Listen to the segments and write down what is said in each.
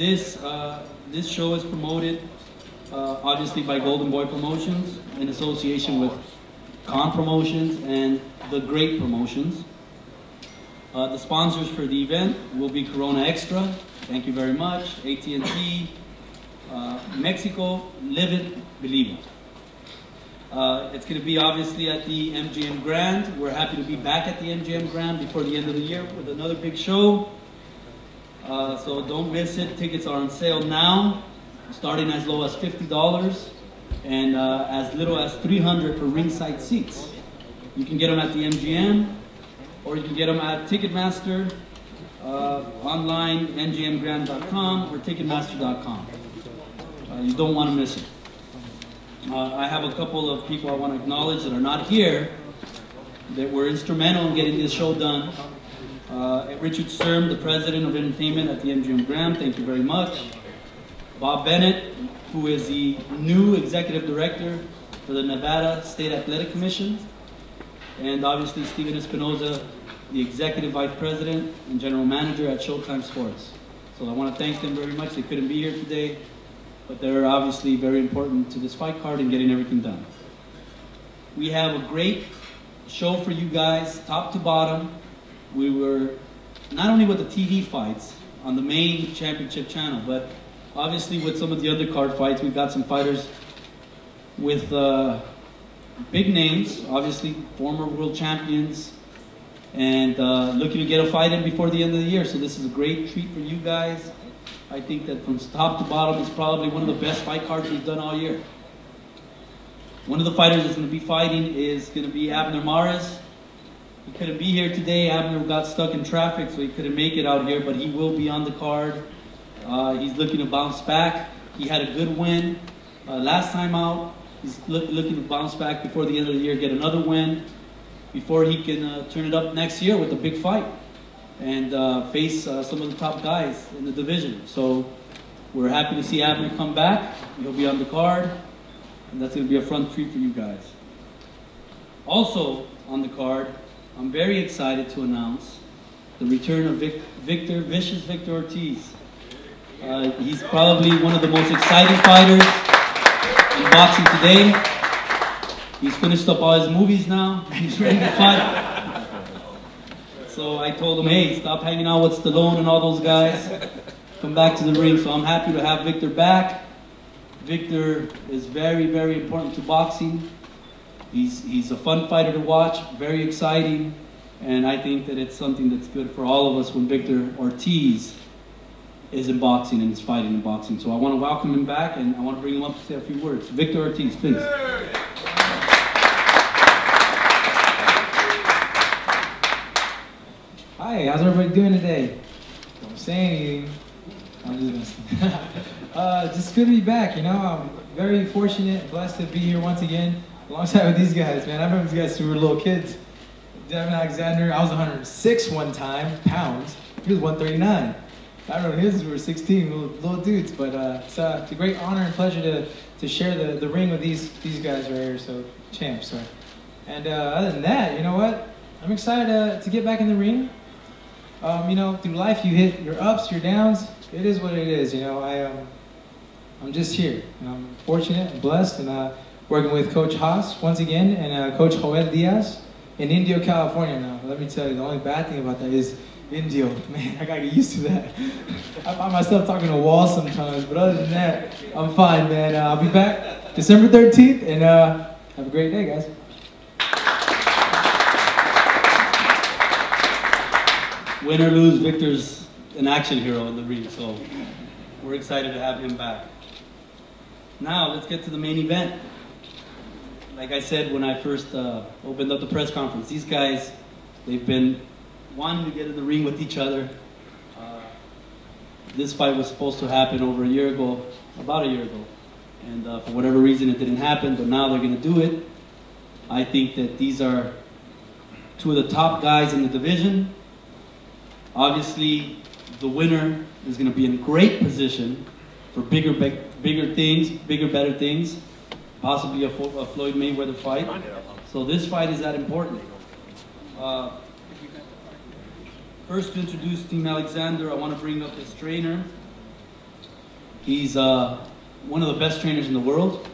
This show is promoted obviously by Golden Boy Promotions in association with Khan Promotions and The Great Promotions. The sponsors for the event will be Corona Extra, thank you very much, AT&T, Mexico, Live It, Believe It. It's going to be obviously at the MGM Grand. We're happy to be back at the MGM Grand before the end of the year with another big show. So don't miss it. Tickets are on sale now, starting as low as $50 and as little as $300 for ringside seats. You can get them at the MGM, or you can get them at Ticketmaster, online, mgmgrand.com or ticketmaster.com. You don't want to miss it. I have a couple of people I want to acknowledge that are not here that were instrumental in getting this show done. Richard Sturm, the president of entertainment at the MGM Grand, thank you very much. Bob Bennett, who is the new executive director for the Nevada State Athletic Commission. And obviously Steven Espinoza, the executive vice president and general manager at Showtime Sports. So I want to thank them very much. They couldn't be here today, but they're obviously very important to this fight card and getting everything done. We have a great show for you guys, top to bottom. We were not only with the TV fights on the main championship channel, but obviously with some of the undercard fights. We've got some fighters with big names, obviously former world champions, and looking to get a fight in before the end of the year. So this is a great treat for you guys. I think that from top to bottom, it's probably one of the best fight cards we've done all year. One of the fighters that's going to be fighting is going to be Abner Mares. He couldn't be here today. Abner got stuck in traffic, so he couldn't make it out here, but he will be on the card. He's looking to bounce back. He had a good win last time out. He's looking to bounce back before the end of the year, get another win before he can turn it up next year with a big fight and face some of the top guys in the division. So we're happy to see Abner come back. He'll be on the card, and that's going to be a front treat for you guys. Also on the card, I'm very excited to announce the return of Vicious Victor Ortiz. He's probably one of the most exciting fighters in boxing today. He's finished up all his movies now. He's ready to fight. So I told him, hey, stop hanging out with Stallone and all those guys. Come back to the ring. So I'm happy to have Victor back. Victor is very, very important to boxing. He's a fun fighter to watch, very exciting. And I think that it's something that's good for all of us when Victor Ortiz is in boxing and is fighting in boxing. So I want to welcome him back, and I want to bring him up to say a few words. Victor Ortiz, please. Hi, how's everybody doing today? Don't say anything. I'm just messing. Just good to be back, you know. I'm very fortunate and blessed to be here once again alongside with these guys, man. I remember these guys who were little kids. Devon Alexander, I was 106 one time, pounds. He was 139. I remember his were 16, little dudes, but it's a great honor and pleasure to share the ring with these guys right here, so champs. So. And other than that, you know what? I'm excited to get back in the ring. You know, through life you hit your ups, your downs. It is what it is, you know. I'm just here, and I'm fortunate and blessed, and working with Coach Haas once again, and Coach Joel Diaz in Indio, California now. Let me tell you, the only bad thing about that is Indio. Man, I gotta get used to that. I find myself talking to walls sometimes, but other than that, I'm fine, man. I'll be back December 13th, and have a great day, guys. Win or lose, Victor's an action hero in the ring, so we're excited to have him back. Now, let's get to the main event. Like I said when I first opened up the press conference, these guys, they've been wanting to get in the ring with each other. This fight was supposed to happen over a year ago, about a year ago. And for whatever reason, it didn't happen, but now they're going to do it. I think that these are two of the top guys in the division. Obviously, the winner is going to be in great position for bigger, things, bigger, better things, possibly a Floyd Mayweather fight. So this fight is that important. First to introduce Team Alexander, I want to bring up his trainer, He's one of the best trainers in the world.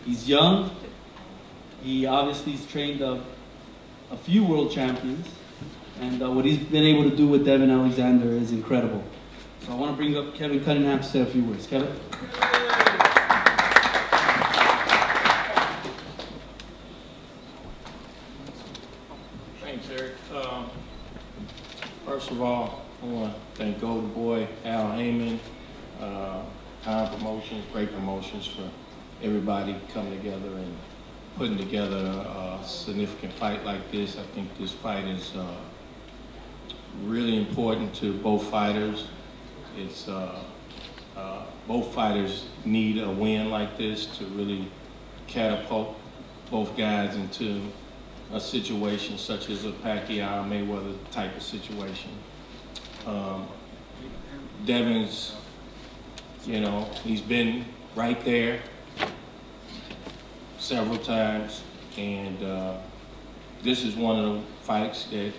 He's young. He obviously has trained a few world champions. And what he's been able to do with Devon Alexander is incredible. So I want to bring up Kevin Cunningham to say a few words. Kevin? Thanks, Eric. First of all, I want to thank Golden Boy, Al Heyman, Khan Promotions, great promotions for everybody coming together and putting together a significant fight like this. I think this fight is really important to both fighters. It's both fighters need a win like this to really catapult both guys into a situation such as a Pacquiao-Mayweather type of situation. Devon's, you know, he's been right there several times, and this is one of the fights that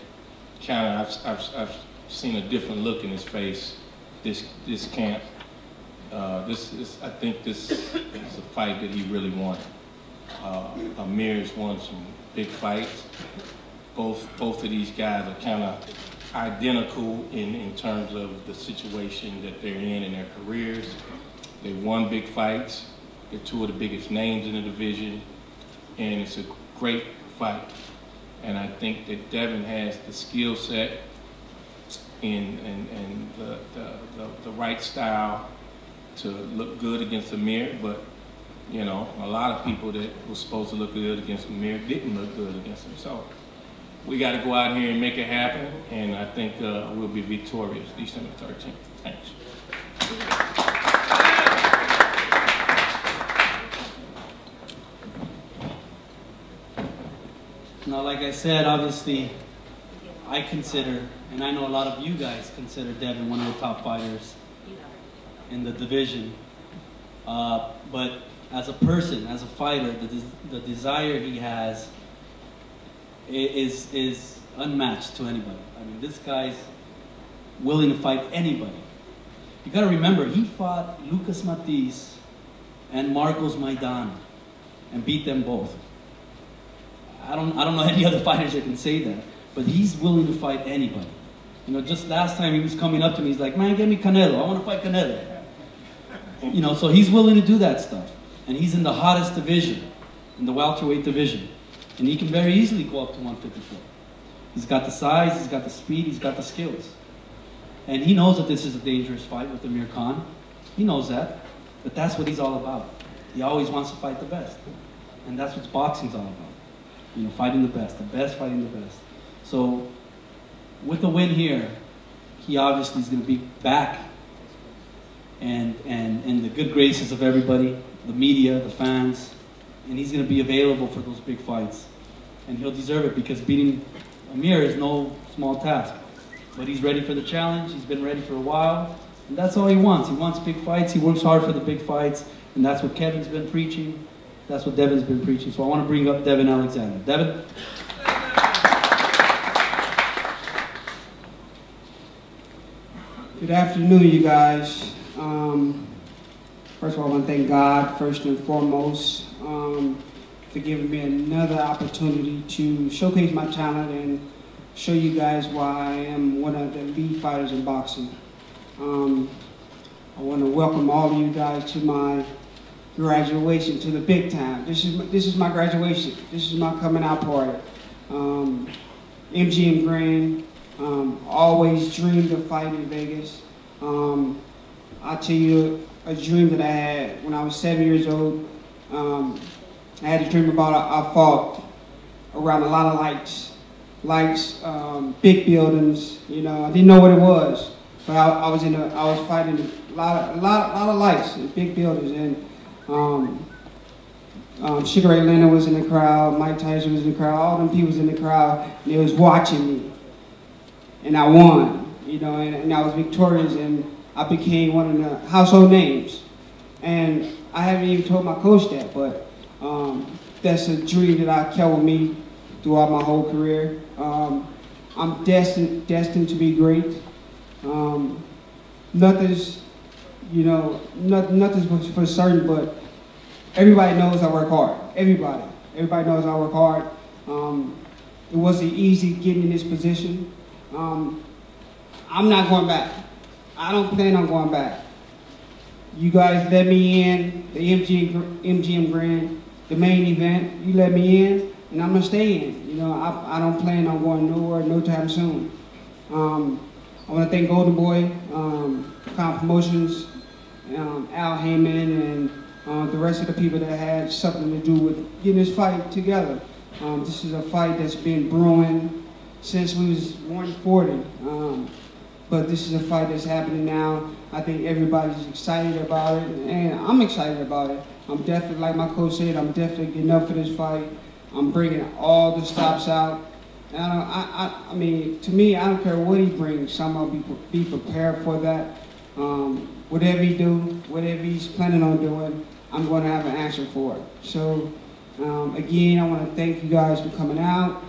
kind of I've seen a different look in his face. This camp, I think this is a fight that he really wanted. Amir's won some big fights. Both of these guys are kind of identical in terms of the situation that they're in their careers. They won big fights. They're two of the biggest names in the division, and it's a great fight. And I think that Devon has the skill set and the right style to look good against Amir, but you know, a lot of people that were supposed to look good against Amir didn't look good against him. So we got to go out here and make it happen, and I think we'll be victorious December 13th. Thanks. Now, like I said, obviously, I consider, and I know a lot of you guys consider Devon one of the top fighters in the division. But as a person, as a fighter, the desire he has is unmatched to anybody. I mean, this guy's willing to fight anybody. You got to remember, he fought Lucas Matiz and Marcos Maidana and beat them both. I don't know any other fighters that can say that, but he's willing to fight anybody. You know, just last time he was coming up to me, he's like, man, get me Canelo. I want to fight Canelo. You know, so he's willing to do that stuff. And he's in the hottest division, in the welterweight division. And he can very easily go up to 154. He's got the size, he's got the speed, he's got the skills. And he knows that this is a dangerous fight with Amir Khan. He knows that. But that's what he's all about. He always wants to fight the best. And that's what boxing's all about. You know, fighting the best fighting the best. So, with the win here, he obviously is going to be back and in the good graces of everybody, the media, the fans, and he's going to be available for those big fights. And he'll deserve it because beating Amir is no small task. But he's ready for the challenge, he's been ready for a while, and that's all he wants. He wants big fights, he works hard for the big fights, and that's what Kevin's been preaching. That's what Devon's been preaching. So I want to bring up Devon Alexander. Devon? Good afternoon, you guys. First of all, I want to thank God, first and foremost, for giving me another opportunity to showcase my talent and show you guys why I am one of the lead fighters in boxing. I want to welcome all of you guys to my graduation to the big time. This is my graduation. This is my coming out party. MGM Grand. Always dreamed of fighting in Vegas. I'll tell you a dream that I had when I was 7 years old. I had a dream about I fought around a lot of lights, big buildings. You know, I didn't know what it was, but I was fighting a lot of lights and big buildings. And Sugar Ray Leonard was in the crowd, Mike Tyson was in the crowd, all them people was in the crowd, and they was watching me. And I won, you know, and I was victorious, and I became one of the household names. And I haven't even told my coach that, but that's a dream that I kept with me throughout my whole career. I'm destined to be great. Nothing's you know, nothing's for certain, but everybody knows I work hard. Everybody knows I work hard. It wasn't easy getting in this position. I'm not going back. I don't plan on going back. You guys let me in, the MGM Grand, the main event, you let me in, and I'm gonna stay in. You know, I don't plan on going nowhere no time soon. I wanna thank Golden Boy, Khan Promotions, Al Heyman, and the rest of the people that had something to do with getting this fight together. This is a fight that's been brewing since we was 140. But this is a fight that's happening now. I think everybody's excited about it, and I'm excited about it. I'm definitely, like my coach said, I'm definitely getting up for this fight. I'm bringing all the stops out. And I mean, to me, I don't care what he brings. I'm gonna be prepared for that. Whatever he do, whatever he's planning on doing, I'm gonna have an answer for it. So, again, I wanna thank you guys for coming out.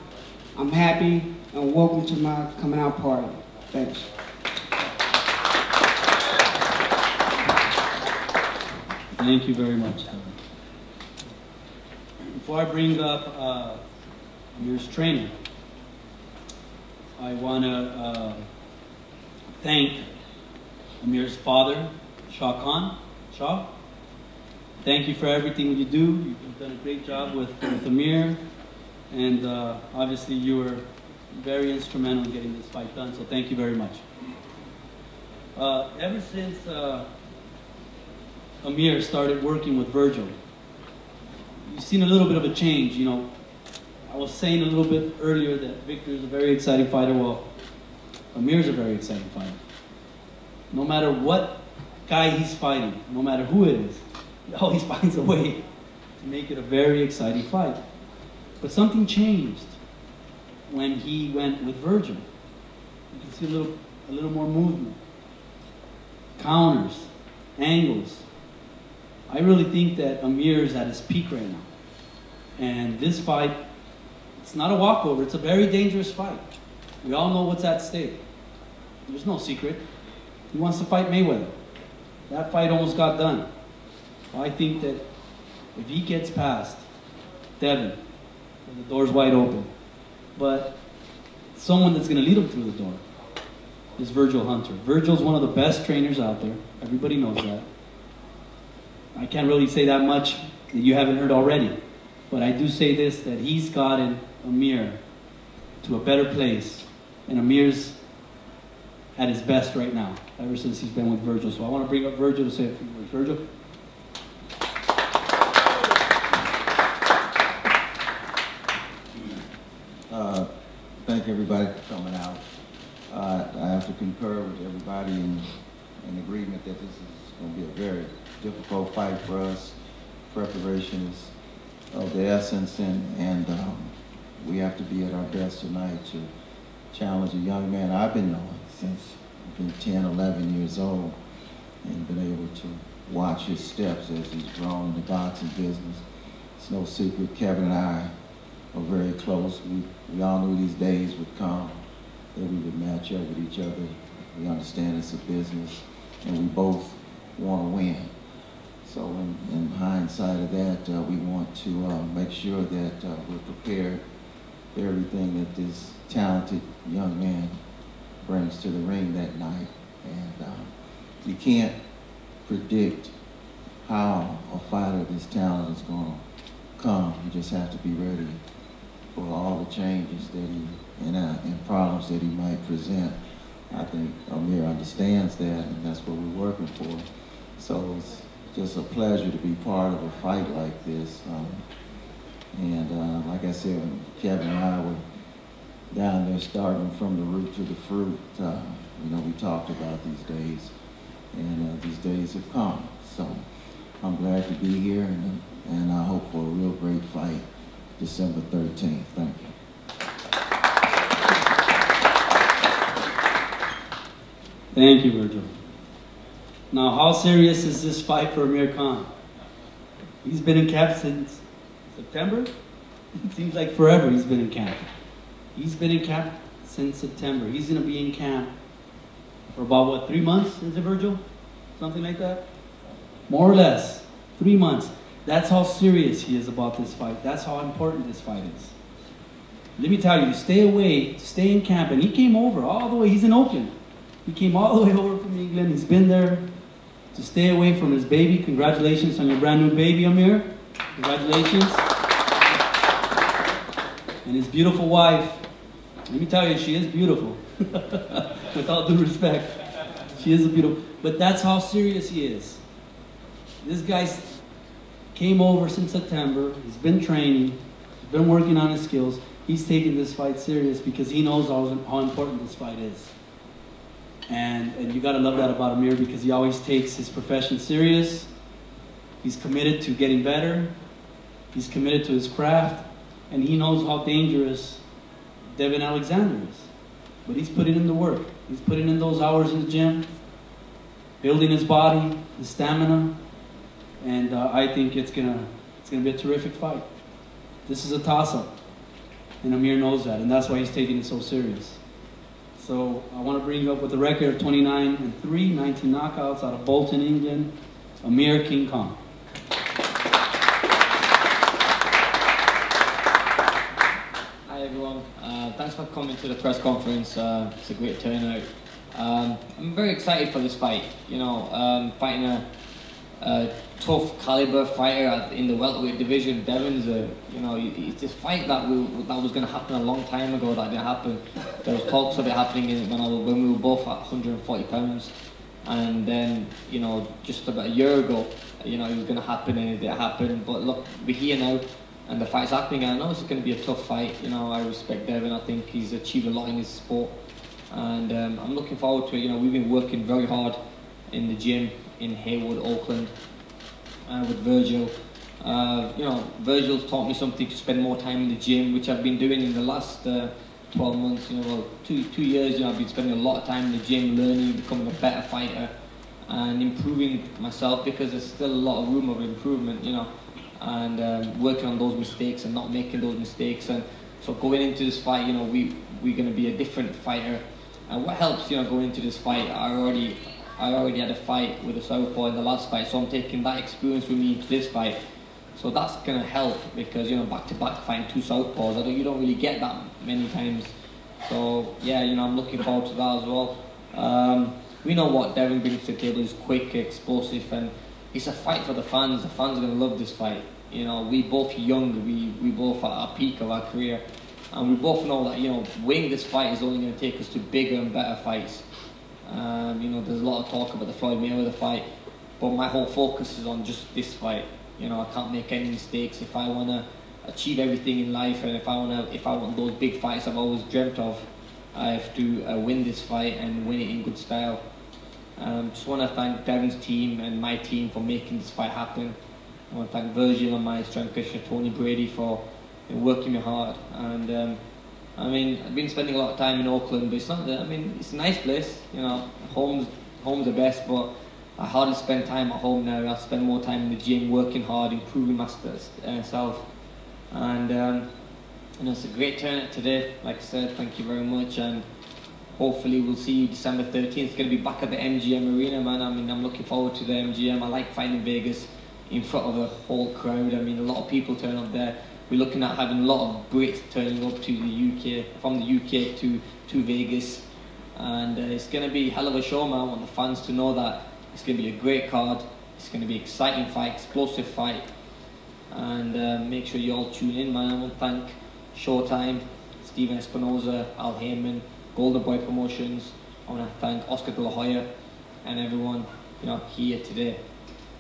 I'm happy, and welcome to my coming out party. Thanks. Thank you very much, Devon. Before I bring up Amir's trainer, I want to thank Amir's father, Shah. Thank you for everything you do. You've done a great job with Amir, and obviously you were very instrumental in getting this fight done, so thank you very much. Ever since Amir started working with Virgil, you've seen a little bit of a change. You know, I was saying a little bit earlier that Victor is a very exciting fighter. Well, Amir's a very exciting fighter. No matter what guy he's fighting, no matter who it is, he always finds a way to make it a very exciting fight. But something changed when he went with Virgil. You can see a little more movement, counters, angles. I really think that Amir is at his peak right now. And this fight, it's not a walkover, it's a very dangerous fight. We all know what's at stake. There's no secret. He wants to fight Mayweather. That fight almost got done. I think that if he gets past Devon, the door's wide open. But someone that's going to lead him through the door is Virgil Hunter. Virgil's one of the best trainers out there. Everybody knows that. I can't really say that much that you haven't heard already. But I do say this, that he's gotten Amir to a better place. And Amir's at his best right now, ever since he's been with Virgil. So I want to bring up Virgil to say a few words. Virgil? Thank everybody for coming out. I have to concur with everybody in agreement that this is going to be a very difficult fight for us. Preparation is of the essence, and we have to be at our best tonight to challenge a young man I've been knowing since I've been 10, 11 years old, and been able to watch his steps as he's grown in the boxing business. It's no secret, Kevin and I are very close. We all knew these days would come, that we would match up with each other. We understand it's a business, and we both want to win. So in hindsight of that, we want to make sure that we're prepared for everything that this talented young man brings to the ring that night. And you can't predict how a fighter of this talent is going to come. You just have to be ready for all the changes that and problems that he might present. I think Amir understands that, and that's what we're working for. So it's just a pleasure to be part of a fight like this. Like I said, when Kevin and I were down there starting from the root to the fruit, you know, we talked about these days, and these days have come. So I'm glad to be here, and I hope for a real great fight December 13th. Thank you. Thank you, Virgil. Now, how serious is this fight for Amir Khan? He's been in camp since September? It seems like forever he's been in camp. He's been in camp since September. He's going to be in camp for about, what, 3 months, is it, Virgil? something like that? More or less, 3 months. That's how serious he is about this fight. That's how important this fight is. Let me tell you, to stay away, to stay in camp, and he came over all the way, he's in Oakland. He came all the way over from England, he's been there to stay away from his baby. Congratulations on your brand new baby, Amir. Congratulations. And his beautiful wife. Let me tell you, she is beautiful. With all due respect. She is a beautiful, but that's how serious he is. This guy came over since September, he's been training, he's been working on his skills. He's taking this fight serious because he knows how important this fight is. And you gotta love that about Amir because he always takes his profession serious. He's committed to getting better. He's committed to his craft. And he knows how dangerous Devon Alexander is. But he's putting in the work. He's putting in those hours in the gym, building his body, his stamina. And I think it's gonna be a terrific fight. This is a toss-up. And Amir knows that, and that's why he's taking it so serious. So I want to bring you up with a record of 29-3, 19 knockouts out of Bolton, England, Amir King Khan. Hi everyone, thanks for coming to the press conference. It's a great turnout. I'm very excited for this fight. You know, fighting a tough caliber fighter in the welterweight division. Devon's it's this fight that was going to happen a long time ago that didn't happen. There was talks of it happening when we were both at 140 pounds, and then just about a year ago, it was going to happen and it didn't happen. But look, we're here now, and the fight's happening. And I know it's going to be a tough fight. I respect Devon. I think he's achieved a lot in his sport, and I'm looking forward to it. We've been working very hard in the gym in Haywood, Auckland, with Virgil. Virgil's taught me something to spend more time in the gym, which I've been doing in the last 12 months. Two years. I've been spending a lot of time in the gym, learning, becoming a better fighter, and improving myself because there's still a lot of room of improvement. And working on those mistakes and not making those mistakes. And so going into this fight, we're going to be a different fighter. And what helps, going into this fight, I already had a fight with a southpaw in the last fight, so I'm taking that experience with me into this fight. So that's going to help because, back-to-back fighting two southpaws, you don't really get that many times. So, yeah, I'm looking forward to that as well. We know what Devon brings to the table. He's quick, explosive, and it's a fight for the fans. The fans are going to love this fight. We both young, we both at our peak of our career, and we both know that, winning this fight is only going to take us to bigger and better fights. There's a lot of talk about the Floyd Mayweather fight, but my whole focus is on just this fight. I can't make any mistakes. If I want to achieve everything in life, and if I want those big fights I've always dreamt of, I have to win this fight and win it in good style. Just want to thank Devon's team and my team for making this fight happen. I want to thank Virgil and my strength coach Tony Brady for working me hard. And I've been spending a lot of time in Auckland, but it's not that. It's a nice place. Home's the best, but I hardly spend time at home now. I spend more time in the gym, working hard, improving myself. And it's a great turnout today. Like I said, thank you very much, and hopefully we'll see you December 13th. It's going to be back at the MGM Arena, man. I'm looking forward to the MGM. I like fighting in Vegas in front of a whole crowd. A lot of people turn up there. We're looking at having a lot of Brits turning up to the UK, from the UK to Vegas. And it's going to be a hell of a show, man. I want the fans to know that it's going to be a great card. It's going to be an exciting fight, explosive fight. And make sure you all tune in, man. I want to thank Showtime, Steven Espinoza, Al Heyman, Golden Boy Promotions. I want to thank Oscar De La Hoya and everyone here today.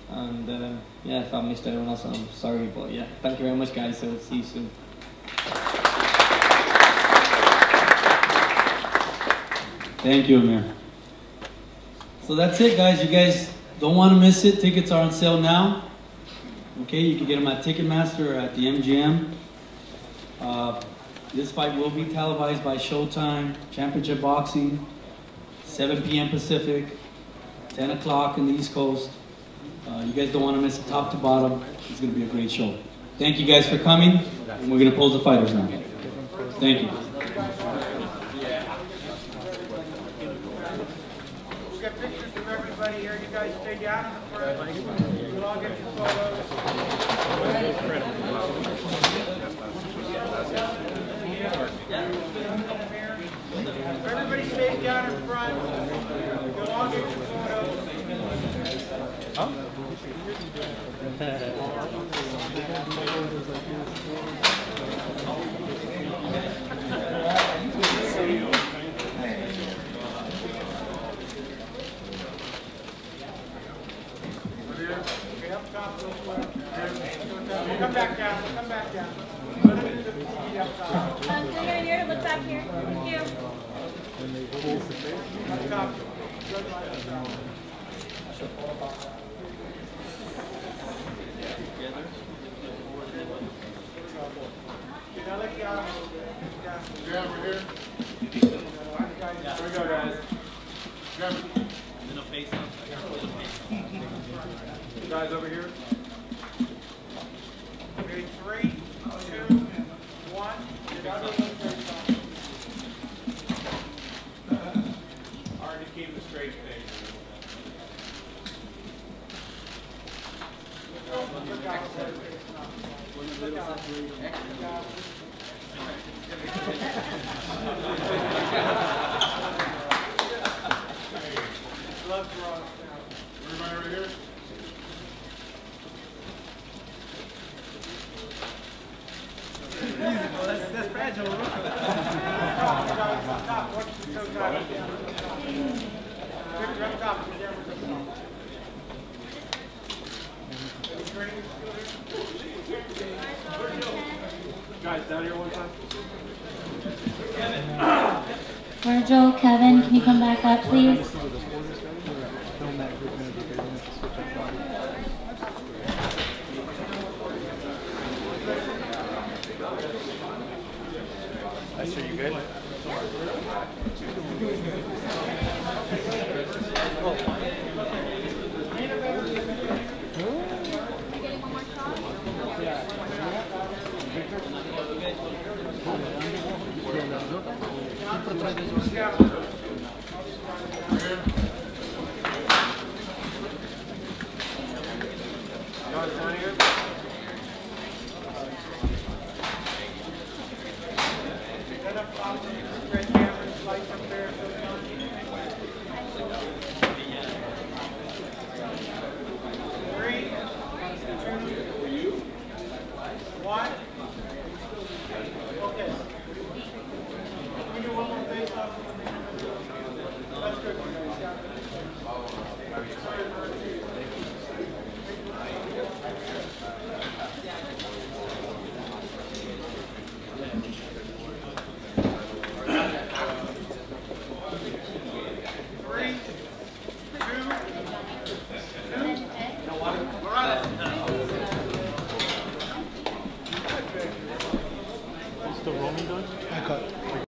And if I missed anyone else, I'm sorry, but yeah, thank you very much, guys. So we'll see you soon. Thank you, Amir. So that's it, guys. You guys don't want to miss it. Tickets are on sale now. Okay, you can get them at Ticketmaster or at the MGM. This fight will be televised by Showtime, Championship Boxing, 7 p.m. Pacific, 10 o'clock in the East Coast. You guys don't want to miss it top to bottom. It's going to be a great show. Thank you guys for coming, and we're going to pose the fighters now. Thank you. get pictures of everybody here. You guys stay down in the front. We'll all get your photos. Everybody stays down in front. We'll all get your photos. Come back down. Come back down. Here, look back here. Thank you. Up top. Over here. Here we go, guys. Guys over here. Okay, 3, 2, 1. Hard to keep a straight face. Everybody over here? That's fragile. Guys, down here one time. Virgil, Kevin, can you come back up, please? Nice, are you good? I cut.